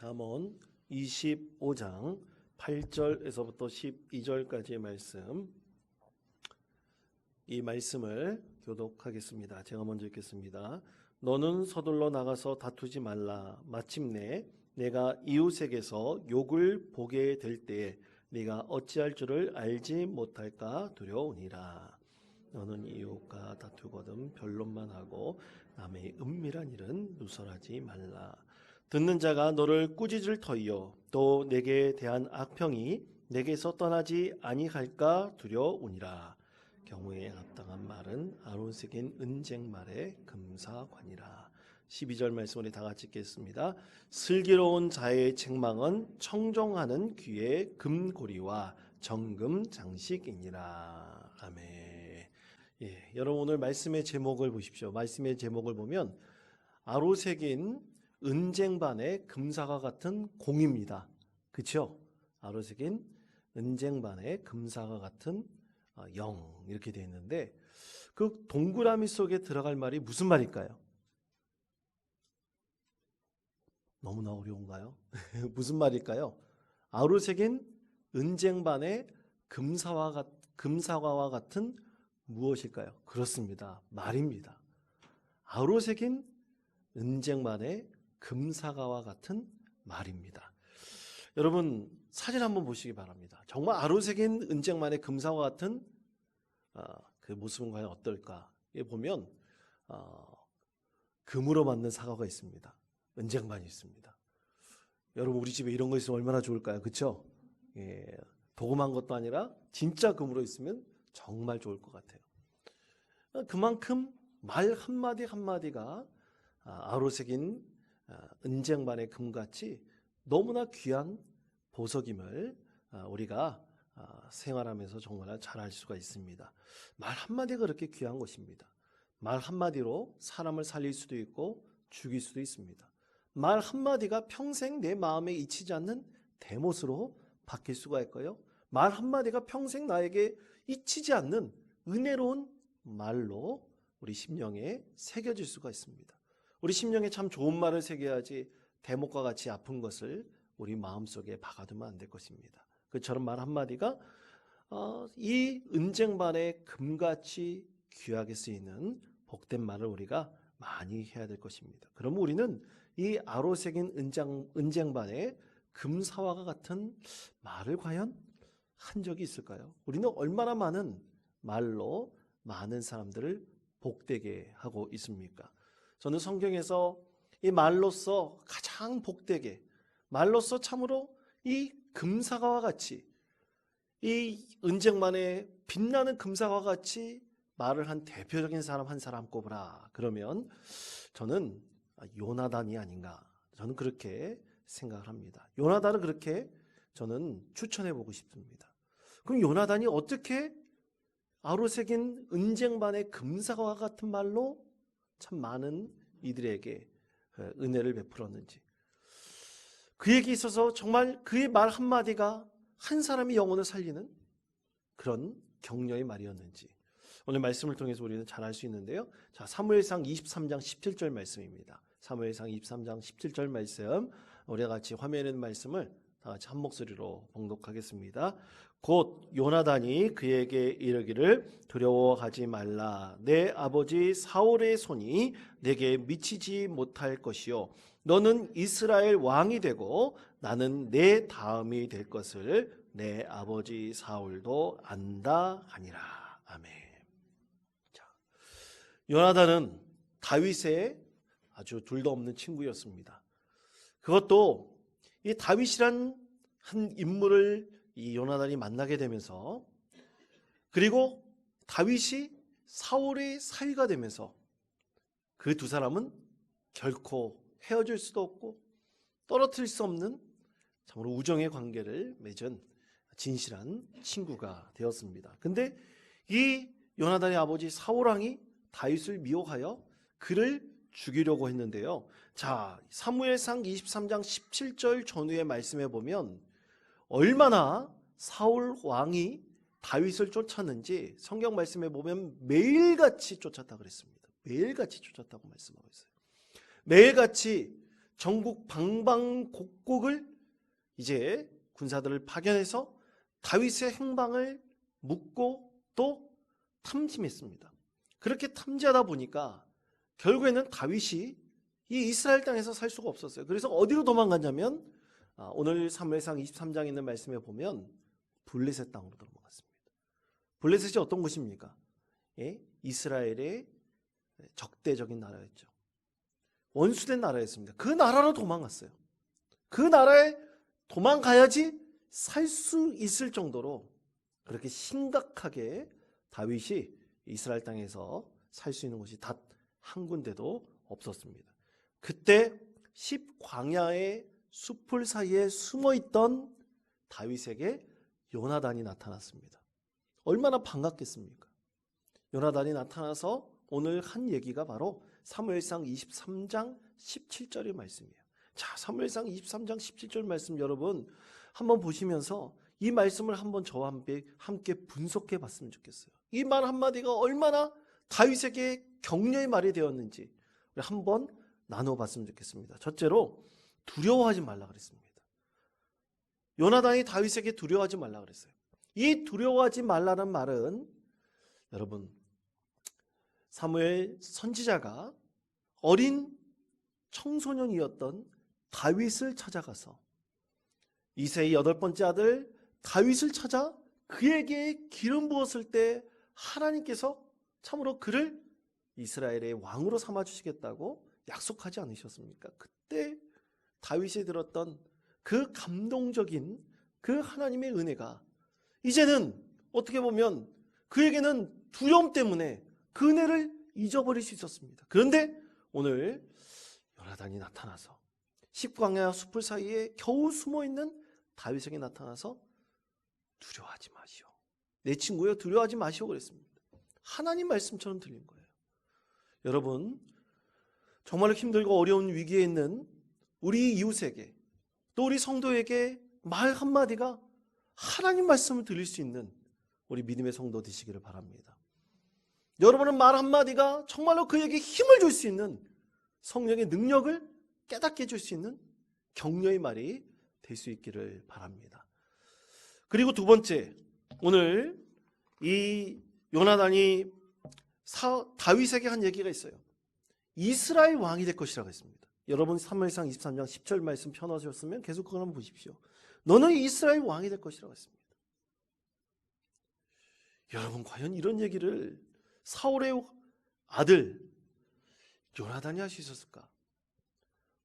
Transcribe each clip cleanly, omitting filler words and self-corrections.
잠언 25장 8절에서부터 12절까지의 말씀, 이 말씀을 교독하겠습니다. 제가 먼저 읽겠습니다. 너는 서둘러 나가서 다투지 말라. 마침내 내가 이웃에게서 욕을 보게 될 때에 네가 어찌할 줄을 알지 못할까 두려우니라. 너는 이웃과 다투거든 변론만 하고 남의 은밀한 일은 누설하지 말라. 듣는 자가 너를 꾸짖을 터이요 또 내게 대한 악평이 내게서 떠나지 아니할까 두려우니라. 경우에 합당한 말은 아론색인 은쟁말의 금사관이라. 12절 말씀 우리 다 같이 읽겠습니다. 슬기로운 자의 책망은 청정하는 귀의 금고리와 정금 장식이니라. 아멘. 여러분 오늘 말씀의 제목을 보십시오. 말씀의 제목을 보면 아로색인 은쟁반의 금사과 같은 공입니다. 그렇죠? 아로색인 은쟁반의 금사과 같은 영, 이렇게 되어 있는데 그 동그라미 속에 들어갈 말이 무슨 말일까요? 너무나 어려운가요? 무슨 말일까요? 아로색인 은쟁반의 금사과와 같은 무엇일까요? 그렇습니다. 말입니다. 아로색인 은쟁반의 금사과와 같은 말입니다. 여러분 사진 한번 보시기 바랍니다. 정말 아로색인 은쟁반의 금사과 같은 그 모습은 과연 어떨까? 보면 금으로 만든 사과가 있습니다. 은쟁반이 있습니다. 여러분 우리 집에 이런 거 있으면 얼마나 좋을까요? 그렇죠? 도금한 것도 아니라 진짜 금으로 있으면 정말 좋을 것 같아요. 그만큼 말 한마디 한마디가 아로색인 은쟁반의 금같이 너무나 귀한 보석임을 우리가 생활하면서 정말 잘 알 수가 있습니다. 말 한마디가 그렇게 귀한 것입니다. 말 한마디로 사람을 살릴 수도 있고 죽일 수도 있습니다. 말 한마디가 평생 내 마음에 잊히지 않는 대못으로 바뀔 수가 있고요. 말 한마디가 평생 나에게 잊히지 않는 은혜로운 말로 우리 심령에 새겨질 수가 있습니다. 우리 심령에 참 좋은 말을 새겨야지 대못과 같이 아픈 것을 우리 마음속에 박아두면 안 될 것입니다. 그처럼 말 한마디가 이 은쟁반의 금같이 귀하게 쓰이는 복된 말을 우리가 많이 해야 될 것입니다. 그럼 우리는 이 아로색인 은쟁반의 금사와가 같은 말을 과연 한 적이 있을까요? 우리는 얼마나 많은 말로 많은 사람들을 복되게 하고 있습니까? 저는 성경에서 이 말로써 가장 복되게, 말로써 참으로 이 금사과와 같이, 이 은쟁반의 빛나는 금사과와 같이 말을 한 대표적인 사람 한 사람 꼽으라. 그러면 저는 요나단이 아닌가, 저는 그렇게 생각을 합니다. 요나단을 그렇게 저는 추천해 보고 싶습니다. 그럼 요나단이 어떻게 아로색인 은쟁반의 금사과와 같은 말로 참 많은 이들에게 은혜를 베풀었는지, 그에게 있어서 정말 그의 말 한마디가 한 사람의 영혼을 살리는 그런 격려의 말이었는지 오늘 말씀을 통해서 우리는 잘 알 수 있는데요. 자, 사무엘상 23장 17절 말씀입니다. 사무엘상 23장 17절 말씀, 우리가 같이 화면에 있는 말씀을 다 같이 한 목소리로 봉독하겠습니다. 곧 요나단이 그에게 이르기를 두려워하지 말라. 내 아버지 사울의 손이 내게 미치지 못할 것이요 너는 이스라엘 왕이 되고 나는 내 다음이 될 것을 내 아버지 사울도 안다 하니라. 아멘. 자, 요나단은 다윗의 아주 둘도 없는 친구였습니다. 그것도 이 다윗이란 한 인물을 이 요나단이 만나게 되면서, 그리고 다윗이 사울의 사위가 되면서 그 두 사람은 결코 헤어질 수도 없고 떨어뜨릴 수 없는 참으로 우정의 관계를 맺은 진실한 친구가 되었습니다. 근데 이 요나단의 아버지 사울왕이 다윗을 미워하여 그를 죽이려고 했는데요. 자, 사무엘상 23장 17절 전후의 말씀에 보면 얼마나 사울 왕이 다윗을 쫓았는지 성경 말씀에 보면 매일같이 쫓았다고 그랬습니다. 매일같이 쫓았다고 말씀하고 있어요. 매일같이 전국 방방곡곡을 이제 군사들을 파견해서 다윗의 행방을 묻고 또 탐지했습니다. 그렇게 탐지하다 보니까 결국에는 다윗이 이 이스라엘 땅에서 살 수가 없었어요. 그래서 어디로 도망갔냐면 오늘 사무엘상 23장에 있는 말씀에 보면 블레셋 땅으로 도망갔습니다. 블레셋이 어떤 곳입니까? 예? 이스라엘의 적대적인 나라였죠. 원수된 나라였습니다. 그 나라로 도망갔어요. 그 나라에 도망가야지 살 수 있을 정도로 그렇게 심각하게 다윗이 이스라엘 땅에서 살 수 있는 곳이 단 한 군데도 없었습니다. 그때 십광야의 숲을 사이에 숨어있던 다윗에게 요나단이 나타났습니다. 얼마나 반갑겠습니까? 요나단이 나타나서 오늘 한 얘기가 바로 사무엘상 23장 17절의 말씀이에요. 자, 사무엘상 23장 17절 말씀 여러분 한번 보시면서 이 말씀을 한번 저와 함께 분석해 봤으면 좋겠어요. 이 말 한마디가 얼마나 다윗에게 격려의 말이 되었는지 한번 나눠봤으면 좋겠습니다. 첫째로 두려워하지 말라 그랬습니다. 요나단이 다윗에게 두려워하지 말라 그랬어요. 이 두려워하지 말라는 말은 여러분 사무엘 선지자가 어린 청소년이었던 다윗을 찾아가서 이새의 8번째 아들 다윗을 찾아 그에게 기름 부었을 때 하나님께서 참으로 그를 이스라엘의 왕으로 삼아주시겠다고 약속하지 않으셨습니까? 그때 다윗이 들었던 그 감동적인 그 하나님의 은혜가 이제는 어떻게 보면 그에게는 두려움 때문에 그 은혜를 잊어버릴 수 있었습니다. 그런데 오늘 요나단이 나타나서 십광야 숲을 사이에 겨우 숨어있는 다윗에게 나타나서 두려워하지 마시오. 내 친구여 두려워하지 마시오 그랬습니다. 하나님 말씀처럼 들린 거예요. 여러분 정말로 힘들고 어려운 위기에 있는 우리 이웃에게 또 우리 성도에게 말 한마디가 하나님 말씀을 들릴 수 있는 우리 믿음의 성도 되시기를 바랍니다. 여러분은 말 한마디가 정말로 그에게 힘을 줄 수 있는 성령의 능력을 깨닫게 해줄 수 있는 격려의 말이 될 수 있기를 바랍니다. 그리고 두 번째, 오늘 이 요나단이 다윗에게 한 얘기가 있어요. 이스라엘 왕이 될 것이라고 했습니다. 여러분 사무엘상 23장 10절 말씀 펴놓으셨으면 계속 그걸 한번 보십시오. 너는 이스라엘 왕이 될 것이라고 했습니다. 여러분 과연 이런 얘기를 사울의 아들 요나단이 할 수 있었을까?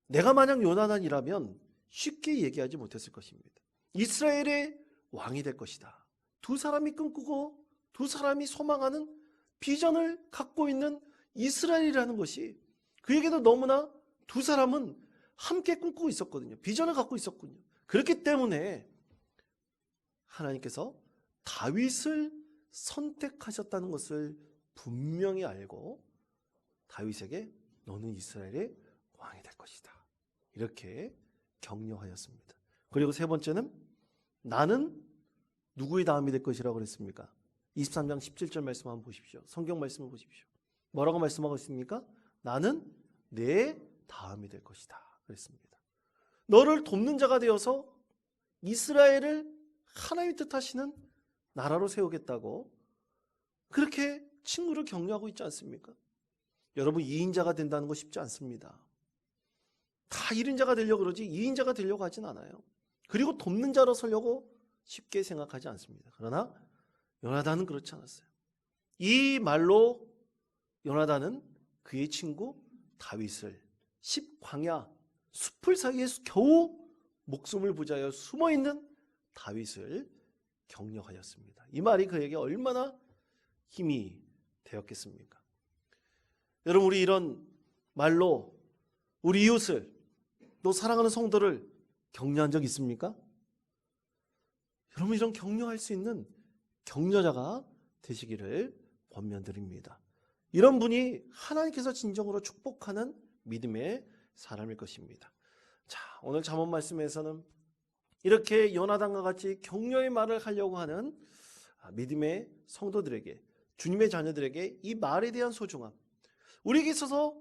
내가 만약 요나단이라면 쉽게 얘기하지 못했을 것입니다. 이스라엘의 왕이 될 것이다. 두 사람이 꿈꾸고 두 사람이 소망하는 비전을 갖고 있는 이스라엘이라는 것이 그에게도 너무나 두 사람은 함께 꿈꾸고 있었거든요. 비전을 갖고 있었군요. 그렇기 때문에 하나님께서 다윗을 선택하셨다는 것을 분명히 알고 다윗에게 너는 이스라엘의 왕이 될 것이다. 이렇게 격려하였습니다. 그리고 세 번째는 나는 누구의 다음이 될 것이라고 그랬습니까? 23장 17절 말씀 한번 보십시오. 성경 말씀을 보십시오. 뭐라고 말씀하고 있습니까? 나는 내 다음이 될 것이다 그랬습니다. 너를 돕는 자가 되어서 이스라엘을 하나님의 뜻하시는 나라로 세우겠다고 그렇게 친구를 격려하고 있지 않습니까? 여러분 2인자가 된다는 거 쉽지 않습니다. 다 1인자가 되려고 그러지 2인자가 되려고 하진 않아요. 그리고 돕는 자로 서려고 쉽게 생각하지 않습니다. 그러나 요나단은 그렇지 않았어요. 이 말로 요나단은 그의 친구 다윗을 십광야 숲을 사이에 겨우 목숨을 부자여 숨어있는 다윗을 격려하였습니다. 이 말이 그에게 얼마나 힘이 되었겠습니까? 여러분 우리 이런 말로 우리 이웃을 또 사랑하는 성도를 격려한 적 있습니까? 여러분 이런 격려할 수 있는 격려자가 되시기를 권면드립니다. 이런 분이 하나님께서 진정으로 축복하는 믿음의 사람일 것입니다. 자, 오늘 잠언 말씀에서는 이렇게 요나단과 같이 격려의 말을 하려고 하는 믿음의 성도들에게 주님의 자녀들에게 이 말에 대한 소중함 우리에게 있어서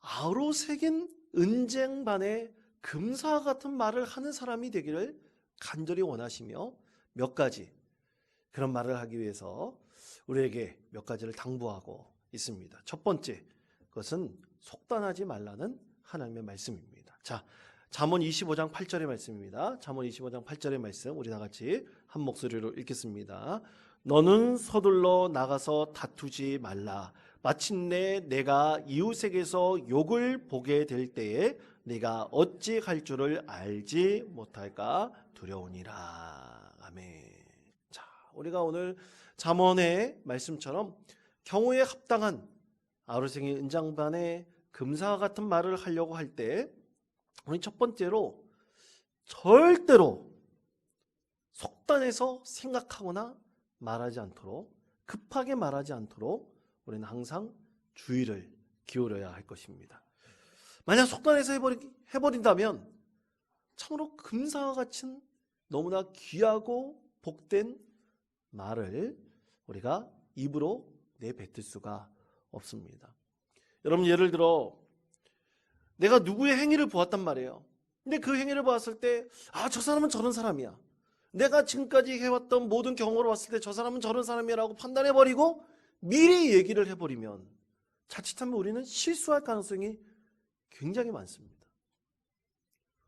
아우로 새긴 은쟁반에 금사와 같은 말을 하는 사람이 되기를 간절히 원하시며 몇 가지 그런 말을 하기 위해서 우리에게 몇 가지를 당부하고 있습니다. 첫 번째, 그것은 속단하지 말라는 하나님의 말씀입니다. 자, 잠언 25장 8절의 말씀입니다. 잠언 25장 8절의 말씀 우리 다 같이 한 목소리로 읽겠습니다. 너는 서둘러 나가서 다투지 말라. 마침내 내가 이웃에게서 욕을 보게 될 때에 네가 어찌 할 줄을 알지 못할까 두려우니라. 아멘. 자, 우리가 오늘 잠언의 말씀처럼 경우에 합당한 아우르생의 은장반의 금사와 같은 말을 하려고 할 때 우리 첫 번째로 절대로 속단해서 생각하거나 말하지 않도록, 급하게 말하지 않도록 우리는 항상 주의를 기울여야 할 것입니다. 만약 속단해서 해버린다면 참으로 금사와 같은 너무나 귀하고 복된 말을 우리가 입으로 내뱉을 수가 없습니다. 여러분, 예를 들어 내가 누구의 행위를 보았단 말이에요. 근데 그 행위를 보았을 때 저 사람은 저런 사람이야. 내가 지금까지 해왔던 모든 경험을 봤을 때 저 사람은 저런 사람이라고 판단해버리고 미리 얘기를 해버리면 자칫하면 우리는 실수할 가능성이 굉장히 많습니다.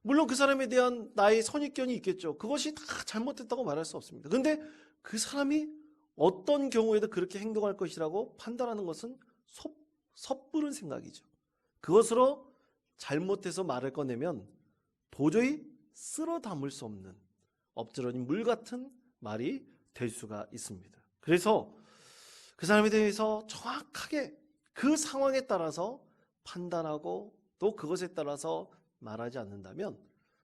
물론 그 사람에 대한 나의 선입견이 있겠죠. 그것이 다 잘못됐다고 말할 수 없습니다. 그런데 그 사람이 어떤 경우에도 그렇게 행동할 것이라고 판단하는 것은 섣부른 생각이죠. 그것으로 잘못해서 말을 꺼내면 도저히 쓸어 담을 수 없는 엎드러진 물 같은 말이 될 수가 있습니다. 그래서 그 사람에 대해서 정확하게 그 상황에 따라서 판단하고 또 그것에 따라서 말하지 않는다면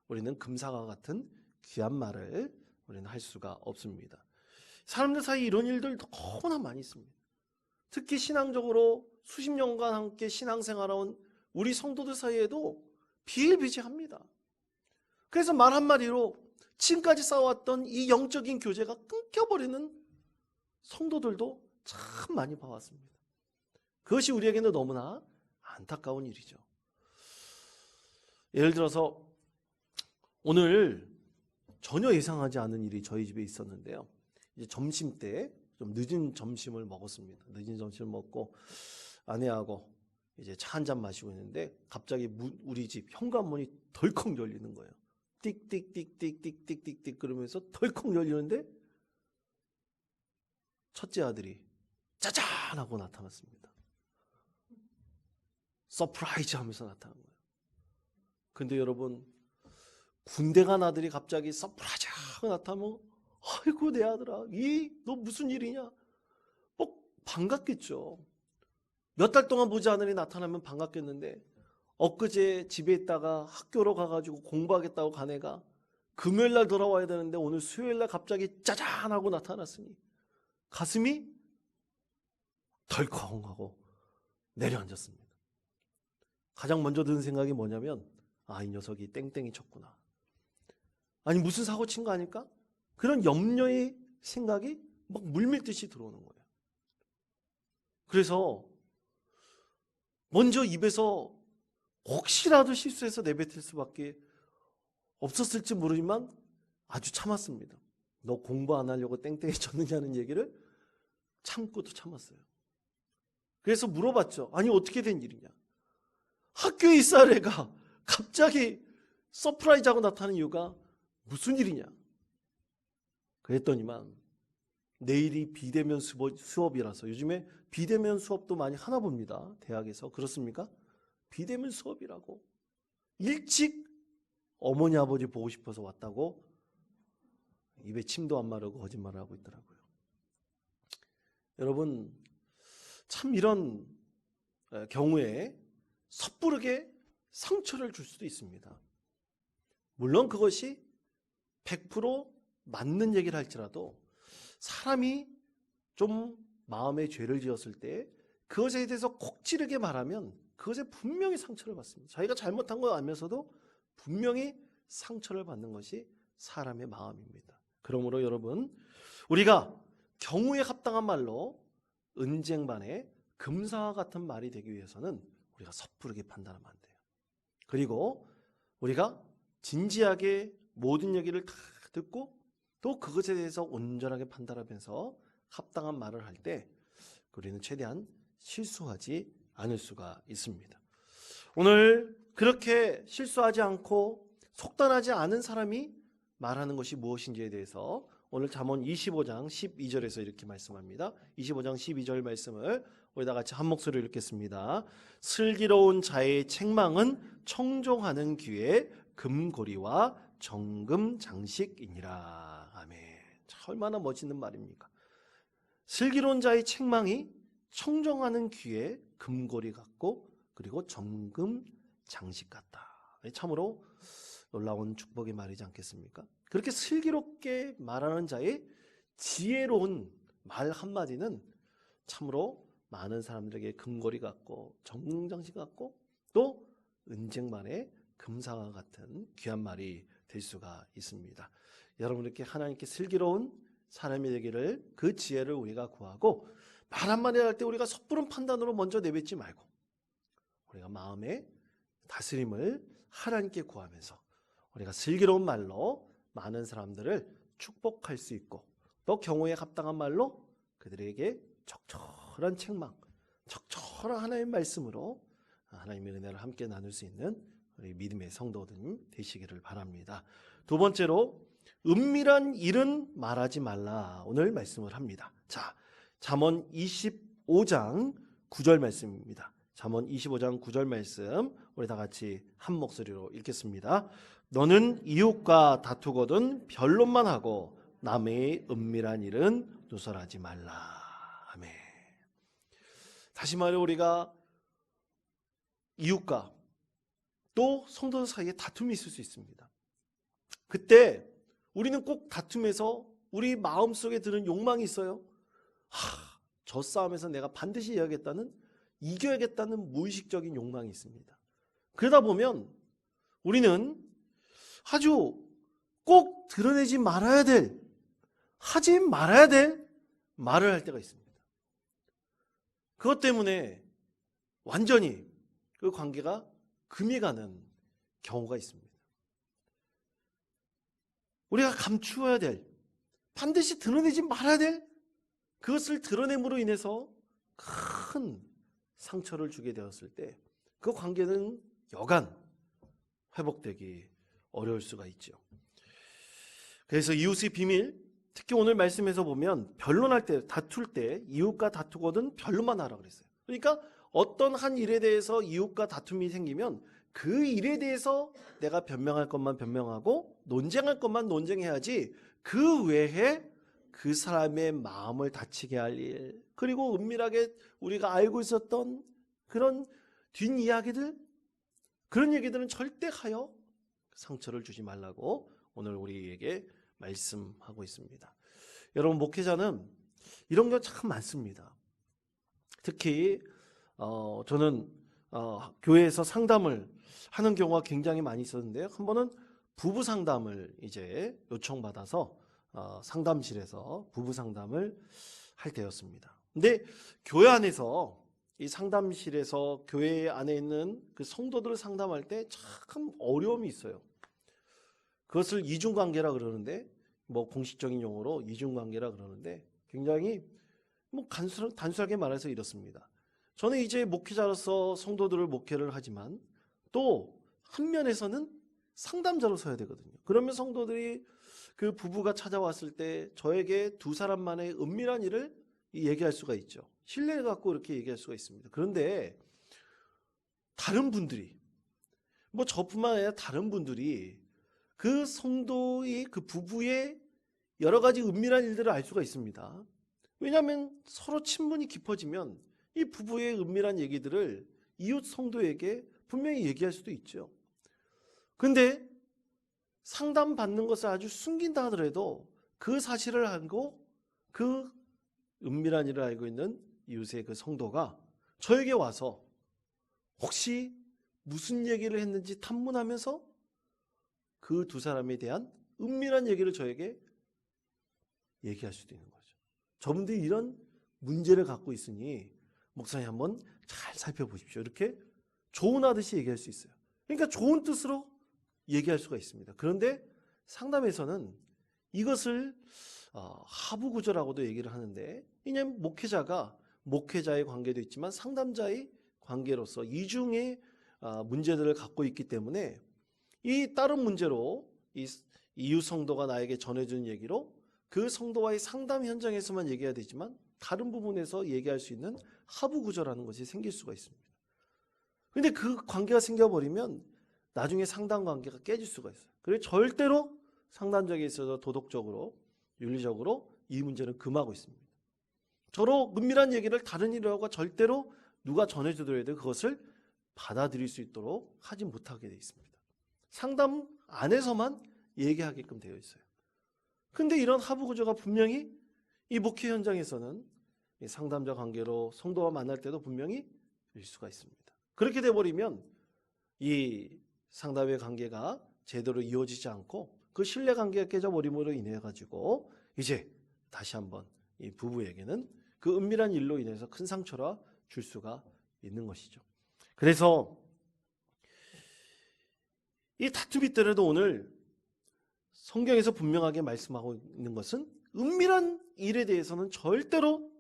우리는 금사와 같은 귀한 말을 우리는 할 수가 없습니다. 사람들 사이에 이런 일들 너무나 많이 있습니다. 특히 신앙적으로 수십 년간 함께 신앙생활해온 우리 성도들 사이에도 비일비재합니다. 그래서 말 한마디로 지금까지 쌓아왔던 이 영적인 교제가 끊겨버리는 성도들도 참 많이 봐왔습니다. 그것이 우리에게는 너무나 안타까운 일이죠. 예를 들어서 오늘 전혀 예상하지 않은 일이 저희 집에 있었는데요. 이제 점심 때 좀 늦은 점심을 먹었습니다. 늦은 점심을 먹고 아내하고 이제 차 한 잔 마시고 있는데 갑자기 우리 집 현관문이 덜컥 열리는 거예요. 띡띡띡띡띡띡띡 그러면서 덜컥 열리는데 첫째 아들이 짜잔 하고 나타났습니다. 서프라이즈 하면서 나타난 거예요. 근데 여러분, 군대 간 아들이 갑자기 서프라이즈 하고 나타나면 아이고 내 아들아, 너 무슨 일이냐? 반갑겠죠. 몇 달 동안 보지 않으니 나타나면 반갑겠는데 엊그제 집에 있다가 학교로 가가지고 공부하겠다고 간 애가 금요일날 돌아와야 되는데 오늘 수요일날 갑자기 짜잔 하고 나타났으니 가슴이 덜컹 하고 내려앉았습니다. 가장 먼저 드는 생각이 뭐냐면 이 녀석이 땡땡이 쳤구나. 아니 무슨 사고 친 거 아닐까? 그런 염려의 생각이 막 물밀듯이 들어오는 거예요. 그래서 먼저 입에서 혹시라도 실수해서 내뱉을 수밖에 없었을지 모르지만 아주 참았습니다. 너 공부 안 하려고 땡땡이 쳤느냐는 얘기를 참고도 참았어요. 그래서 물어봤죠. 아니 어떻게 된 일이냐? 학교에 있을 애가 갑자기 서프라이즈하고 나타나는 이유가 무슨 일이냐? 그랬더니만 내일이 비대면 수업이라서 요즘에 비대면 수업도 많이 하나 봅니다. 대학에서. 그렇습니까? 비대면 수업이라고 일찍 어머니 아버지 보고 싶어서 왔다고 입에 침도 안 마르고 거짓말을 하고 있더라고요. 여러분, 참 이런 경우에 섣부르게 상처를 줄 수도 있습니다. 물론 그것이 100% 맞는 얘기를 할지라도 사람이 좀 마음에 죄를 지었을 때 그것에 대해서 콕 찌르게 말하면 그것에 분명히 상처를 받습니다. 자기가 잘못한 거 알면서도 분명히 상처를 받는 것이 사람의 마음입니다. 그러므로 여러분, 우리가 경우에 합당한 말로 은쟁반에 금사와 같은 말이 되기 위해서는 우리가 섣부르게 판단하면 안 돼요. 그리고 우리가 진지하게 모든 얘기를 다 듣고 또 그것에 대해서 온전하게 판단하면서 합당한 말을 할 때 우리는 최대한 실수하지 않을 수가 있습니다. 오늘 그렇게 실수하지 않고 속단하지 않은 사람이 말하는 것이 무엇인지에 대해서 오늘 잠언 25장 12절에서 이렇게 말씀합니다. 25장 12절 말씀을 우리 다 같이 한 목소리로 읽겠습니다. 슬기로운 자의 책망은 청종하는 귀에 금고리와 정금 장식이니라. 아멘. 얼마나 멋있는 말입니까? 슬기로운 자의 책망이 청정하는 귀에 금고리 같고 그리고 정금 장식 같다. 참으로 놀라운 축복의 말이지 않겠습니까? 그렇게 슬기롭게 말하는 자의 지혜로운 말 한마디는 참으로 많은 사람들에게 금고리 같고 정금 장식 같고 또 은쟁반의 금상과 같은 귀한 말이 될 수가 있습니다. 여러분 이렇게 하나님께 슬기로운 사람이 되기를 그 지혜를 우리가 구하고 말 한마디 할 때 우리가 섣부른 판단으로 먼저 내뱉지 말고 우리가 마음의 다스림을 하나님께 구하면서 우리가 슬기로운 말로 많은 사람들을 축복할 수 있고 또 경우에 합당한 말로 그들에게 적절한 책망, 적절한 하나님의 말씀으로 하나님의 은혜를 함께 나눌 수 있는 우리 믿음의 성도들 되시기를 바랍니다. 두 번째로 은밀한 일은 말하지 말라. 오늘 말씀을 합니다. 자, 잠언 25장 9절 말씀입니다. 잠언 25장 9절 말씀 우리 다 같이 한 목소리로 읽겠습니다. 너는 이웃과 다투거든 변론만 하고 남의 은밀한 일은 누설하지 말라. 아멘. 다시 말해 우리가 이웃과 또 성도들 사이에 다툼이 있을 수 있습니다. 그때 우리는 꼭 다툼에서 우리 마음속에 드는 욕망이 있어요. 저 싸움에서 내가 반드시 이겨야겠다는 무의식적인 욕망이 있습니다. 그러다 보면 우리는 아주 꼭 드러내지 말아야 될, 하지 말아야 될 말을 할 때가 있습니다. 그것 때문에 완전히 그 관계가 금이 가는 경우가 있습니다. 우리가 감추어야 될, 반드시 드러내지 말아야 될 그것을 드러냄으로 인해서 큰 상처를 주게 되었을 때 그 관계는 여간 회복되기 어려울 수가 있죠. 그래서 이웃의 비밀, 특히 오늘 말씀에서 보면 변론할 때, 다툴 때 이웃과 다투거든 변론만 하라 그랬어요. 그러니까 어떤 한 일에 대해서 이웃과 다툼이 생기면 그 일에 대해서 내가 변명할 것만 변명하고 논쟁할 것만 논쟁해야지 그 외에 그 사람의 마음을 다치게 할 일, 그리고 은밀하게 우리가 알고 있었던 그런 뒷이야기들, 그런 얘기들은 절대 하여 상처를 주지 말라고 오늘 우리에게 말씀하고 있습니다. 여러분 목회자는 이런 게 참 많습니다. 특히 저는 교회에서 상담을 하는 경우가 굉장히 많이 있었는데요. 한 번은 부부 상담을 이제 요청받아서 상담실에서 부부 상담을 할 때였습니다. 근데 교회 안에서 이 상담실에서 교회 안에 있는 그 성도들을 상담할 때 참 어려움이 있어요. 그것을 이중관계라 그러는데 뭐 공식적인 용어로 이중관계라 그러는데 굉장히 뭐 단순하게 말해서 이렇습니다. 저는 이제 목회자로서 성도들을 목회를 하지만 또 한 면에서는 상담자로 서야 되거든요. 그러면 성도들이 그 부부가 찾아왔을 때 저에게 두 사람만의 은밀한 일을 얘기할 수가 있죠. 신뢰를 갖고 이렇게 얘기할 수가 있습니다. 그런데 다른 분들이 뭐 저뿐만 아니라 다른 분들이 그 성도의 그 부부의 여러 가지 은밀한 일들을 알 수가 있습니다. 왜냐하면 서로 친분이 깊어지면 이 부부의 은밀한 얘기들을 이웃 성도에게 분명히 얘기할 수도 있죠. 근데 상담받는 것을 아주 숨긴다 하더라도 그 사실을 알고 그 은밀한 일을 알고 있는 이웃의 그 성도가 저에게 와서 혹시 무슨 얘기를 했는지 탐문하면서 그 두 사람에 대한 은밀한 얘기를 저에게 얘기할 수도 있는 거죠. 저분들이 이런 문제를 갖고 있으니 목사님 한번 잘 살펴보십시오. 이렇게 조언하듯이 얘기할 수 있어요. 그러니까 좋은 뜻으로 얘기할 수가 있습니다. 그런데 상담에서는 이것을 하부구조라고도 얘기를 하는데, 왜냐하면 목회자가 목회자의 관계도 있지만 상담자의 관계로서 이중의 문제들을 갖고 있기 때문에 이 다른 문제로 이 이웃 성도가 나에게 전해준 얘기로 그 성도와의 상담 현장에서만 얘기해야 되지만 다른 부분에서 얘기할 수 있는 하부구조라는 것이 생길 수가 있습니다. 그런데 그 관계가 생겨버리면 나중에 상담 관계가 깨질 수가 있어요. 그래서 절대로 상담적에 있어서 도덕적으로 윤리적으로 이 문제는 금하고 있습니다. 서로 은밀한 얘기를 다른 이라고 절대로 누가 전해주더라도 그것을 받아들일 수 있도록 하지 못하게 되어 있습니다. 상담 안에서만 얘기하게끔 되어 있어요. 근데 이런 하부 구조가 분명히 이 목회 현장에서는 이 상담자 관계로 성도와 만날 때도 분명히 일 수가 있습니다. 그렇게 돼버리면 이 상담의 관계가 제대로 이어지지 않고 그 신뢰 관계가 깨져버림으로 인해 가지고 이제 다시 한번 이 부부에게는 그 은밀한 일로 인해서 큰 상처를 줄 수가 있는 것이죠. 그래서 이 다툼이 있더라도 오늘 성경에서 분명하게 말씀하고 있는 것은 은밀한 일에 대해서는 절대로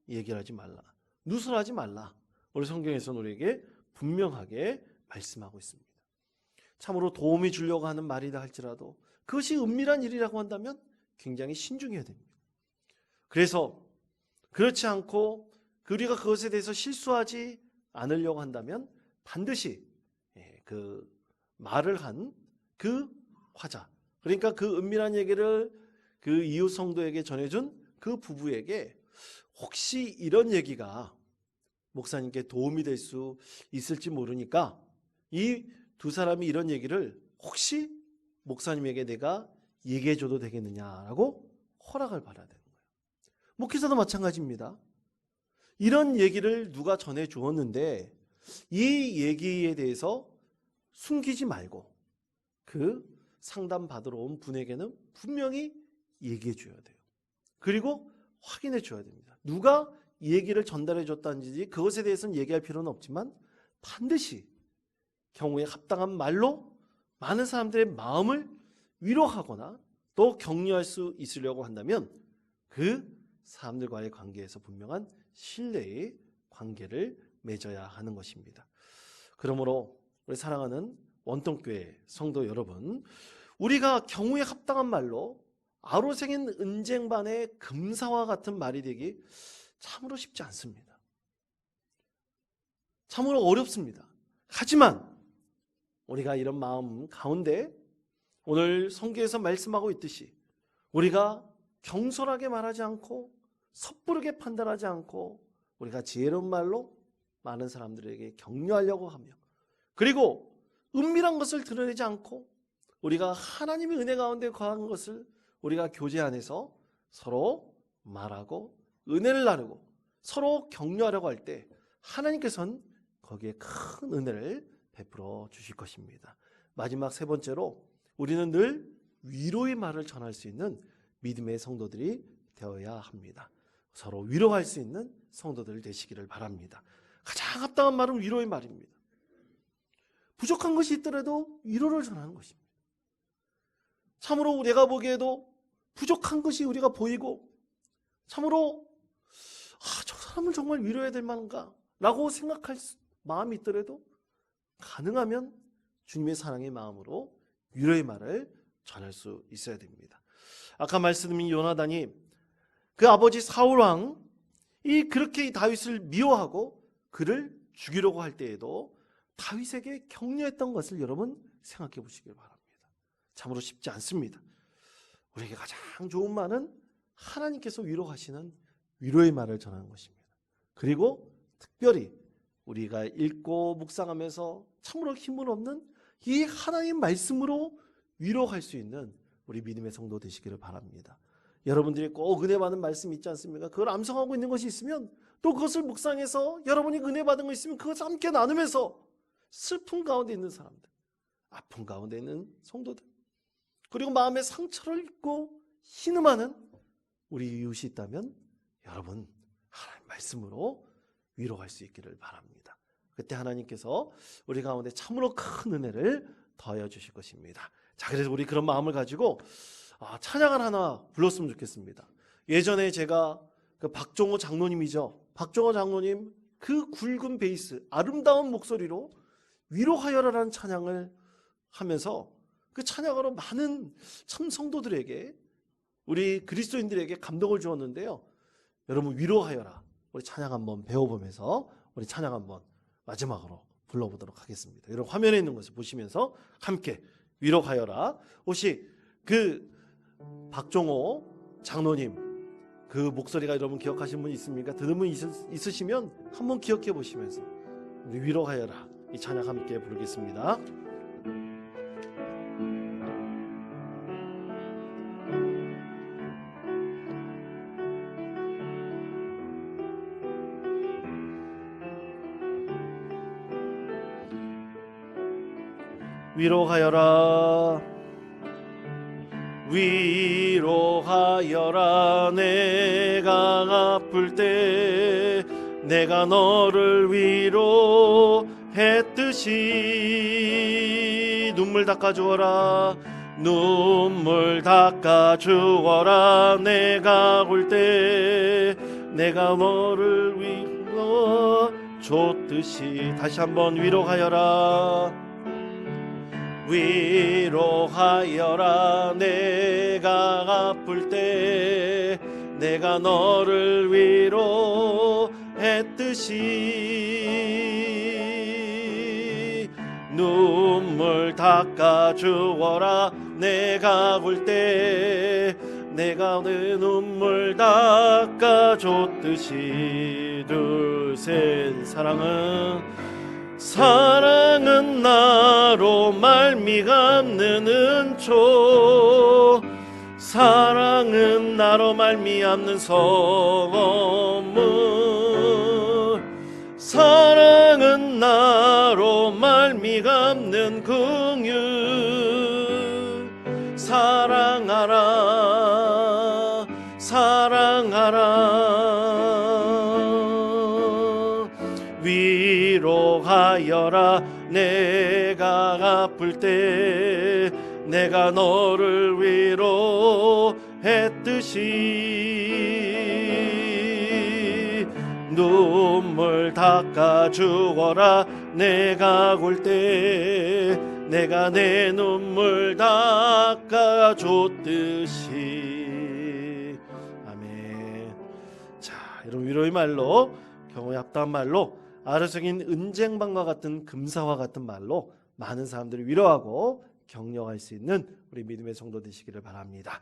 얘기하지 말라, 누설하지 말라. 우리 성경에서는 우리에게 분명하게 말씀하고 있습니다. 참으로 도움이 주려고 하는 말이다 할지라도 그것이 은밀한 일이라고 한다면 굉장히 신중해야 됩니다. 그래서 그렇지 않고 우리가 그것에 대해서 실수하지 않으려고 한다면 반드시 그 말을 한 그 화자, 그러니까 그 은밀한 얘기를 그 이웃 성도에게 전해준 그 부부에게 혹시 이런 얘기가 목사님께 도움이 될 수 있을지 모르니까 이 두 사람이 이런 얘기를 혹시 목사님에게 내가 얘기해줘도 되겠느냐라고 허락을 받아야 되는 거예요. 목회자도 마찬가지입니다. 이런 얘기를 누가 전해주었는데 이 얘기에 대해서 숨기지 말고 그 상담받으러 온 분에게는 분명히 얘기해 줘야 돼요. 그리고 확인해 줘야 됩니다. 누가 얘기를 전달해 줬다는지 그것에 대해서는 얘기할 필요는 없지만 반드시 경우에 합당한 말로 많은 사람들의 마음을 위로하거나 또 격려할 수 있으려고 한다면 그 사람들과의 관계에서 분명한 신뢰의 관계를 맺어야 하는 것입니다. 그러므로 우리 사랑하는 원통교회 성도 여러분, 우리가 경우에 합당한 말로 아로생인 은쟁반의 금사와 같은 말이 되기 참으로 쉽지 않습니다. 참으로 어렵습니다. 하지만 우리가 이런 마음 가운데 오늘 성경에서 말씀하고 있듯이 우리가 경솔하게 말하지 않고 섣부르게 판단하지 않고 우리가 지혜로운 말로 많은 사람들에게 격려하려고 하며 그리고 은밀한 것을 드러내지 않고 우리가 하나님의 은혜 가운데 거한 것을 우리가 교제 안에서 서로 말하고 은혜를 나누고 서로 격려하려고 할 때 하나님께서는 거기에 큰 은혜를 베풀어 주실 것입니다. 마지막 세 번째로 우리는 늘 위로의 말을 전할 수 있는 믿음의 성도들이 되어야 합니다. 서로 위로할 수 있는 성도들 되시기를 바랍니다. 가장 합당한 말은 위로의 말입니다. 부족한 것이 있더라도 위로를 전하는 것입니다. 참으로 내가 보기에도 부족한 것이 우리가 보이고 참으로 저 사람을 정말 위로해야 될 만한가 라고 생각할 마음이 있더라도 가능하면 주님의 사랑의 마음으로 위로의 말을 전할 수 있어야 됩니다. 아까 말씀드린 요나단이 그 아버지 사울왕이 그렇게 다윗을 미워하고 그를 죽이려고 할 때에도 다윗에게 격려했던 것을 여러분 생각해 보시길 바랍니다. 참으로 쉽지 않습니다. 우리에게 가장 좋은 말은 하나님께서 위로하시는 위로의 말을 전하는 것입니다. 그리고 특별히 우리가 읽고 묵상하면서 참으로 힘은 없는 이 하나님 말씀으로 위로할 수 있는 우리 믿음의 성도 되시기를 바랍니다. 여러분들이 꼭 은혜 받은 말씀 있지 않습니까? 그걸 암송하고 있는 것이 있으면 또 그것을 묵상해서 여러분이 은혜 받은 거 있으면 그것을 함께 나누면서 슬픔 가운데 있는 사람들, 아픔 가운데 있는 성도들, 그리고 마음의 상처를 입고 신음하는 우리 이웃이 있다면 여러분 하나님 말씀으로 위로할 수 있기를 바랍니다. 그때 하나님께서 우리 가운데 참으로 큰 은혜를 더하여 주실 것입니다. 자, 그래서 우리 그런 마음을 가지고 찬양을 하나 불렀으면 좋겠습니다. 예전에 제가 그 박종호 장로님이죠. 박종호 장로님 그 굵은 베이스, 아름다운 목소리로 위로하여라라는 찬양을 하면서 그 찬양으로 많은 참 성도들에게, 우리 그리스도인들에게 감동을 주었는데요. 여러분, 위로하여라, 우리 찬양 한번 배워보면서 우리 찬양 한번 마지막으로 불러보도록 하겠습니다. 여러분, 화면에 있는 것을 보시면서 함께 위로하여라. 혹시 그 박종호 장로님 그 목소리가 여러분 기억하시는 분 있습니까? 들은 분 있으시면 한번 기억해 보시면서 우리 위로하여라 이 찬양 함께 부르겠습니다. 위로하여라, 위로하여라. 내가 아플 때 내가 너를 위로했듯이 눈물 닦아주어라, 눈물 닦아주어라. 내가 울 때 내가 너를 위로줬듯이. 다시 한번 위로하여라, 위로하여라. 내가 아플 때 내가 너를 위로했듯이 눈물 닦아주어라. 내가 울 때 내가 내 눈물 닦아줬듯이. 둘, 셋. 사랑은 나로 말미암는 은총, 사랑은 나로 말미암는 선물, 사랑은 나로 말미암는 긍휼. 사랑하라, 사랑하라. 위로하여라. 내가 아플 때 내가 너를 위로했듯이 눈물 닦아주어라. 내가 울 때 내가 내 눈물 닦아줬듯이. 아멘. 자, 이런 위로의 말로, 경호에 합당한 말로, 아르적인 은쟁반과 같은 금사와 같은 말로 많은 사람들을 위로하고 격려할 수 있는 우리 믿음의 성도 되시기를 바랍니다.